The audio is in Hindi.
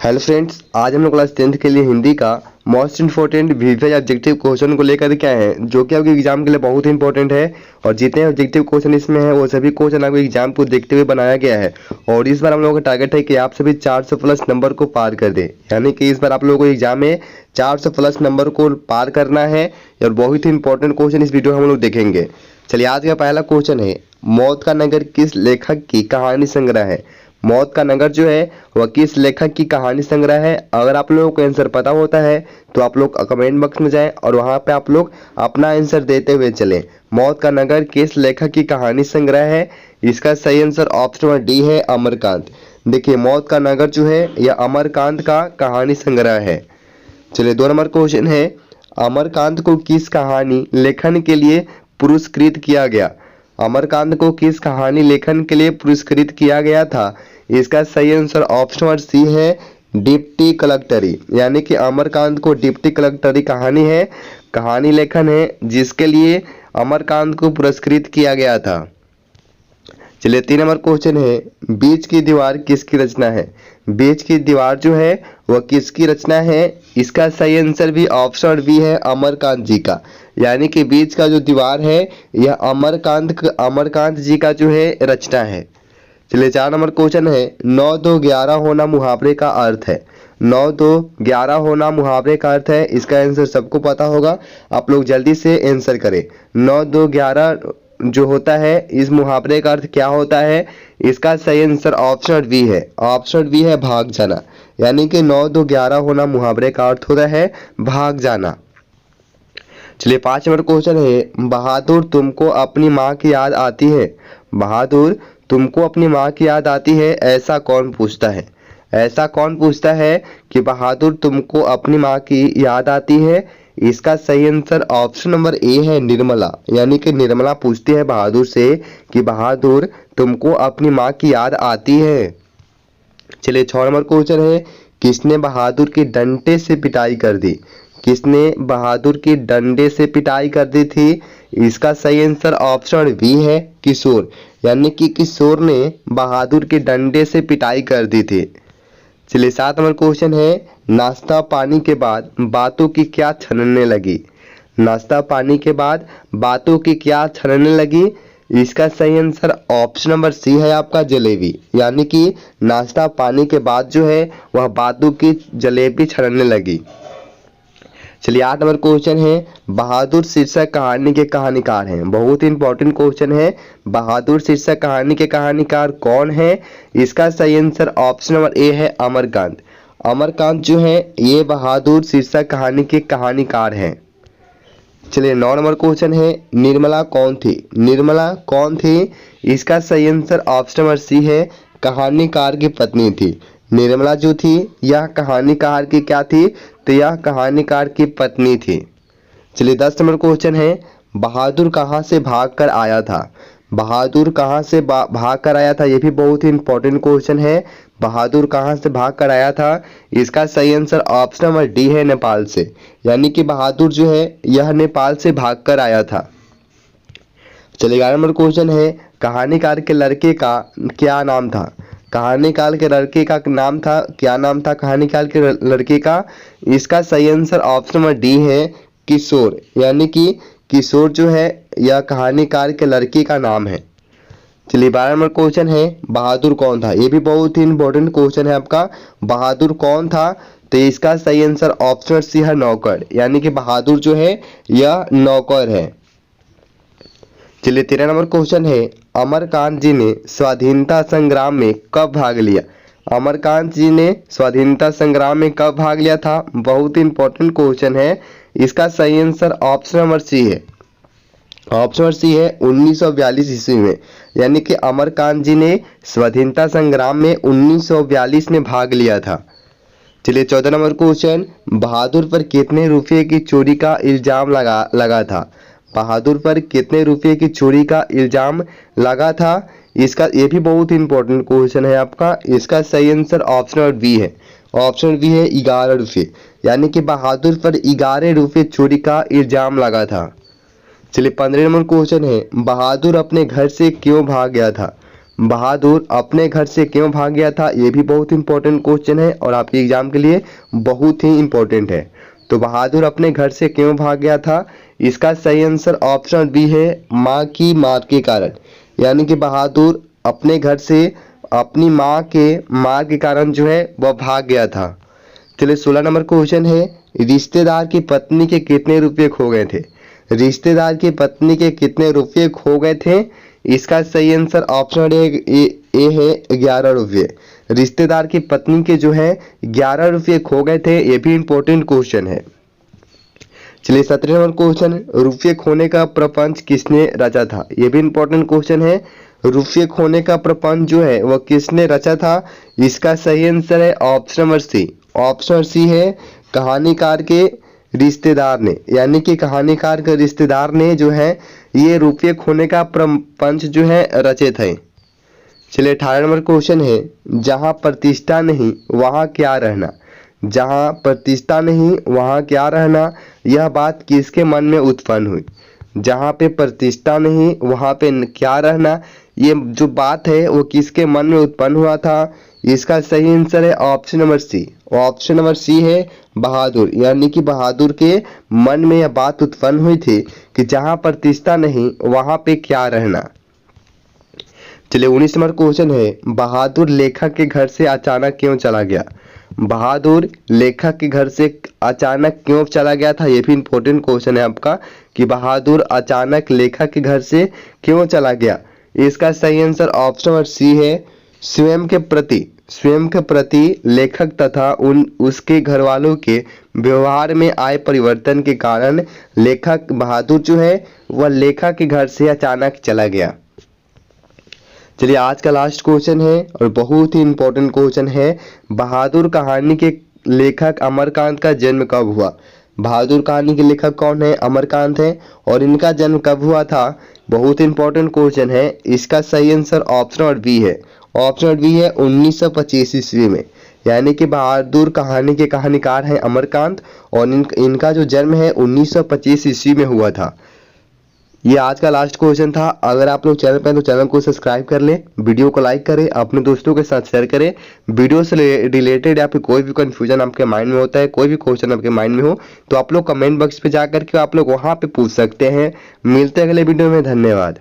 हेलो फ्रेंड्स, आज हम लोग क्लास 10th के लिए हिंदी का most important VVI objective question को लेकर के आए हैं, जो कि आपके एग्जाम के लिए बहुत ही इंपॉर्टेंट है। और जितने ऑब्जेक्टिव क्वेश्चन इसमें है वो सभी क्वेश्चन आपके एग्जाम को देखते हुए बनाया गया है। और इस बार हम लोगों का टारगेट है कि आप सभी 400 प्लस नंबर को पार कर दें, यानी कि इस बार आप लोगों को एग्जाम में 400 प्लस नंबर को पार करना है। और बहुत ही इंपॉर्टेंट क्वेश्चन इस वीडियो में हम लोग देखेंगे। चलिए, आज का पहला क्वेश्चन है, मौत का नगर किस लेखक की कहानी संग्रह है। मौत का नगर जो है वह किस लेखक की कहानी संग्रह है। अगर आप लोगों को आंसर पता होता है तो आप लोग कमेंट बॉक्स में जाएं और वहां पे आप लोग अपना आंसर देते हुए चलें। मौत का नगर किस लेखक की कहानी संग्रह है। इसका सही आंसर ऑप्शन नंबर डी है, अमरकांत। देखिए, मौत का नगर जो है यह अमरकांत का कहानी संग्रह है। चलिए, 2 नंबर क्वेश्चन है, अमरकांत को किस कहानी लेखन के लिए पुरस्कृत किया गया। अमरकांत को किस कहानी लेखन के लिए पुरस्कृत किया गया था। इसका सही आंसर ऑप्शन नंबर सी है, डिप्टी कलेक्टरी। यानी कि अमरकांत को डिप्टी कलेक्टरी कहानी है, कहानी लेखन है, जिसके लिए अमरकांत को पुरस्कृत किया गया था। चलिए, 3 नंबर क्वेश्चन है, बीच की दीवार किसकी रचना है। बीच की दीवार जो है वह किसकी रचना है। इसका सही आंसर भी ऑप्शन बी है, अमरकांत जी का। यानी कि बीच का जो दीवार है यह अमरकांत जी का जो है रचना है। चलिए, 4 नंबर क्वेश्चन है, 9 2 11 होना मुहावरे का अर्थ है। 9 2 11 होना मुहावरे का अर्थ है। इसका आंसर सबको पता होगा, आप लोग जल्दी से आंसर करें। 9 2 11 जो होता है, इस मुहावरे का अर्थ क्या होता है। इसका सही आंसर ऑप्शन बी है, ऑप्शन बी है, भाग जाना। यानी कि 9 2 11 होना मुहावरे का अर्थ होता है भाग जाना। चलिए, 5 नंबर क्वेश्चन है, बहादुर तुमको अपनी माँ की याद आती है। बहादुर तुमको अपनी माँ की याद आती है, ऐसा कौन पूछता है। ऐसा कौन पूछता है कि बहादुर तुमको अपनी माँ की याद आती है। इसका सही आंसर ऑप्शन नंबर ए है, निर्मला। यानी कि निर्मला पूछती है बहादुर से कि बहादुर तुमको अपनी माँ की याद आती है। चलिए, 6 नंबर क्वेश्चन है, किसने बहादुर की डंडे से पिटाई कर दी। किसने बहादुर की डंडे से पिटाई कर दी थी। इसका सही आंसर ऑप्शन बी है, किशोर। यानी कि किशोर ने बहादुर के डंडे से पिटाई कर दी थी। चलिए, 7 नंबर क्वेश्चन है, नाश्ता पानी के बाद बातों की क्या छनने लगी। नाश्ता पानी के बाद बातों की क्या छनने लगी। इसका सही आंसर ऑप्शन नंबर सी है आपका, जलेबी। यानी कि नाश्ता पानी के बाद जो है वह बातों की जलेबी छनने लगी। चलिए, 8 नंबर क्वेश्चन है, बहादुर शीर्षक कहानी के कहानीकार हैं। बहुत ही इंपॉर्टेंट क्वेश्चन है, बहादुर शीर्षक कहानी के कहानीकार कौन है। इसका सही आंसर ऑप्शन नंबर ए है, अमरकांत। अमरकांत जो है ये बहादुर शीर्षक कहानी के कहानीकार हैं। चलिए, 9 नंबर क्वेश्चन है, निर्मला कौन थी। निर्मला कौन थी। इसका सही आंसर ऑप्शन नंबर सी है, कहानीकार की पत्नी थी। निर्मला जो थी यह कहानीकार की क्या थी, तो यह कहानीकार की पत्नी थी। चलिए, 10 नंबर क्वेश्चन है, बहादुर कहाँ से भाग कर आया था। बहादुर कहाँ से भाग कर आया था, यह भी बहुत ही इंपॉर्टेंट क्वेश्चन है। बहादुर कहाँ से भाग कर आया था। इसका सही आंसर ऑप्शन नंबर डी है, नेपाल से। यानी कि बहादुर जो है यह नेपाल से भाग कर आया था। चलिए, 11 नंबर क्वेश्चन है, कहानीकार के लड़के का क्या नाम था। कहानीकार के लड़के का नाम था, क्या नाम था कहानीकार के लड़के का। इसका सही आंसर ऑप्शन नंबर डी है, किशोर। यानी कि किशोर जो है यह कहानीकार के लड़के का नाम है। चलिए, 12 नंबर क्वेश्चन है, बहादुर कौन था। ये भी बहुत ही इंपॉर्टेंट क्वेश्चन है आपका, बहादुर कौन था। तो इसका सही आंसर ऑप्शन सी है, नौकर। यानी कि बहादुर जो है यह नौकर है। चलिए, 13 नंबर क्वेश्चन है, अमरकांत जी ने स्वाधीनता संग्राम में कब भाग लिया। अमरकांत जी ने स्वाधीनता संग्राम में कब भाग लिया था। बहुत ही इंपॉर्टेंट क्वेश्चन है। इसका सही आंसर ऑप्शन नंबर सी है, ऑप्शन नंबर सी है, 1942 ईस्वी में। यानी कि अमरकांत जी ने स्वाधीनता संग्राम में 1942 में भाग लिया था। चलिए, 14 नंबर क्वेश्चन, बहादुर पर कितने रुपये की चोरी का इल्जाम लगा था। बहादुर पर कितने रुपये की चोरी का इल्जाम लगा था। इसका ये भी बहुत इंपॉर्टेंट क्वेश्चन है आपका। इसका सही आंसर ऑप्शन बी है, ऑप्शन बी है, 11 रुपये। यानी कि बहादुर पर 11 रुपये चोरी का इल्जाम लगा था। चलिए, 15 नंबर क्वेश्चन है, बहादुर अपने घर से क्यों भाग गया था। बहादुर अपने घर से क्यों भाग गया था, ये भी बहुत इंपॉर्टेंट क्वेश्चन है और आपके एग्जाम के लिए बहुत ही इंपॉर्टेंट है। तो बहादुर अपने घर से क्यों भाग गया था, इसका सही आंसर ऑप्शन बी है, माँ की मार के कारण। यानी कि बहादुर अपने घर से अपनी माँ के मार के कारण जो है वह भाग गया था। चलिए 16 नंबर क्वेश्चन है, रिश्तेदार की पत्नी के कितने रुपये खो गए थे। रिश्तेदार की पत्नी के कितने रुपये खो गए थे, इसका सही आंसर ऑप्शन ए है 11 रुपये। रिश्तेदार की पत्नी के जो है 11 रुपये खो गए थे, ये भी इंपॉर्टेंट क्वेश्चन है। चलिए 17 नंबर क्वेश्चन, रुपये खोने का प्रपंच किसने रचा था, ये भी इंपॉर्टेंट क्वेश्चन है। रुपये खोने का प्रपंच जो है वह किसने रचा था, इसका सही आंसर है option number C. Option C है कहानीकार के रिश्तेदार ने, यानी कि कहानीकार के रिश्तेदार ने जो है ये रुपये खोने का प्रपंच जो है रचे थे। चलिए 18 नंबर क्वेश्चन है, जहाँ प्रतिष्ठा नहीं वहाँ क्या रहना। जहाँ प्रतिष्ठा नहीं वहाँ क्या रहना, यह बात किसके मन में उत्पन्न हुई। जहाँ पे प्रतिष्ठा नहीं वहाँ पे क्या रहना, ये जो बात है वो किसके मन में उत्पन्न हुआ था, इसका सही आंसर है option number C. Option number C है बहादुर, यानी कि बहादुर के मन में यह बात उत्पन्न हुई थी कि जहाँ प्रतिष्ठा नहीं वहाँ पे क्या रहना। चलिए 19 नंबर क्वेश्चन है, बहादुर लेखक के घर से अचानक क्यों चला गया। बहादुर लेखक के घर से अचानक क्यों चला गया था, ये भी इंपॉर्टेंट क्वेश्चन है आपका कि बहादुर अचानक लेखक के घर से क्यों चला गया। इसका सही आंसर ऑप्शन नंबर सी है, स्वयं के प्रति लेखक तथा उसके घर वालों के व्यवहार में आए परिवर्तन के कारण लेखक बहादुर जो है वह लेखक के घर से अचानक चला गया। चलिए आज का लास्ट क्वेश्चन है और बहुत ही इंपॉर्टेंट क्वेश्चन है, बहादुर कहानी के लेखक अमरकांत का जन्म कब हुआ। बहादुर कहानी के लेखक कौन है, अमरकांत है, और इनका जन्म कब हुआ था, बहुत इंपॉर्टेंट क्वेश्चन है। इसका सही आंसर ऑप्शन नंबर बी है। ऑप्शन नंबर बी है 1925 ईस्वी में, यानी कि बहादुर कहानी के कहानीकार हैं अमरकांत और इनका जो जन्म है 1925 ईस्वी में हुआ था। ये आज का लास्ट क्वेश्चन था। अगर आप लोग चैनल पर हैं तो चैनल को सब्सक्राइब कर लें, वीडियो को लाइक करें, अपने दोस्तों के साथ शेयर करें। वीडियो से रिलेटेड या फिर कोई भी कंफ्यूजन आपके माइंड में होता है, कोई भी क्वेश्चन आपके माइंड में हो तो आप लोग कमेंट बॉक्स पे जा करके आप लोग वहाँ पे पूछ सकते हैं। मिलते हैं अगले वीडियो में, धन्यवाद।